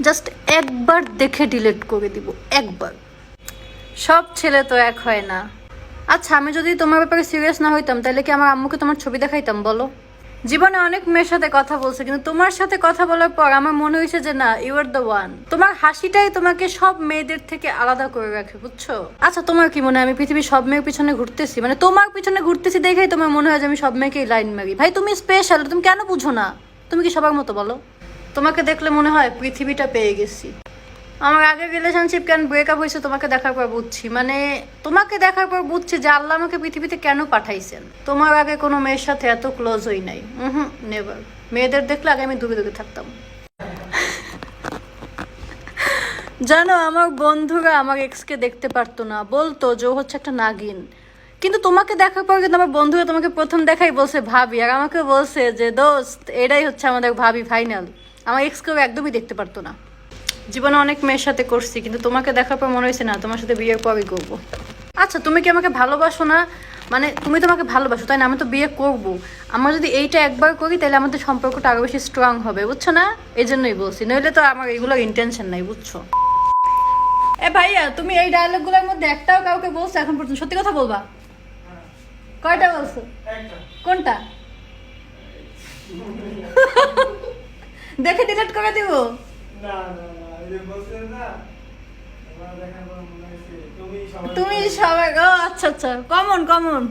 Just একবার দেখে delete করে দিব, একবার। সব ছেলে তো এক হয় না। আচ্ছা, আমি যদি তোমার ব্যাপারে সিরিয়াস না হইতাম তাহলে কি আমার আম্মুকে তোমার ছবি দেখাইতাম বলো? জীবনে অনেক মেয়ের সাথে কথা বলছে, কিন্তু তোমার সাথে কথা বলার পর আমার মনে হয়েছে যে না, ইউ আর দ্য ওয়ান। তোমার হাসিটাই তোমাকে সব মেয়েদের থেকে আলাদা করে রাখে, বুঝছো? আচ্ছা, তোমার কি মনে হয় আমি পৃথিবীর সব মেয়ের পিছনে ঘুরতেছি? মানে তোমার পিছনে ঘুরতেছি দেখেই তোমার মনে হয় যে আমি সব মেয়েকেই লাইন মারি? ভাই তুমি স্পেশাল, তুমি কেন বুঝো না? তুমি কি সবার মতো বলো? তোমাকে দেখলে মনে হয় পৃথিবীটা পেয়ে গেছি। আমার আগের রিলেশনশিপ কেন ব্রেকআপ হয়েছে তোমাকে দেখার পর বুঝছি। মানে তোমাকে দেখার পর বুঝছি যে আল্লাহ আমাকে পৃথিবীতে কেন পাঠাইছেন। তোমার আগে কোনো মেয়ের সাথে এত ক্লোজ হই নাই, নেভার। মেয়েদের দেখলে আগে আমি দূরে দূরে থাকতাম। জানো, আমার বন্ধুরা আমার এক্সকে দেখতে পারতো না, বলতো যে ও হচ্ছে একটা নাগিন। কিন্তু তোমাকে দেখার পর কিন্তু আমার বন্ধুরা তোমাকে প্রথম দেখাই বলছে ভাবি, আর আমাকে বলছে যে দোস্ত এটাই হচ্ছে আমাদের ভাবি ফাইনাল। আমার এক্সকেও একদমই দেখতে পারতো না। জীবনে অনেক মেয়ের সাথে করছি, কিন্তু তোমাকে দেখার পর মনে হয়েছে না তোমার সাথে বিয়ের পরই করবো। আচ্ছা, তুমি কি আমাকে ভালোবাসো না? মানে তুমি তোমাকে ভালোবাসো তাই না? আমি তো বিয়ে করব। আমরা যদি এইটা একবার করি তাহলে আমাদের সম্পর্কটা আরো বেশি স্ট্রং হবে, বুঝছো না? এই জন্যই বলছি, নইলে তো আমার এগুলোর ইন্টেনশন নাই, বুঝছো? এ ভাইয়া, তুমি এই ডায়লগগুলোর মধ্যে একটাও কাউকে বলছো এখন পর্যন্ত? সত্যি কথা বলবা, কয়টা বলছো? কোনটা? দেখে ডিলিট করে দিব? তুমি সবাই, ও আচ্ছা আচ্ছা, কমন কমন।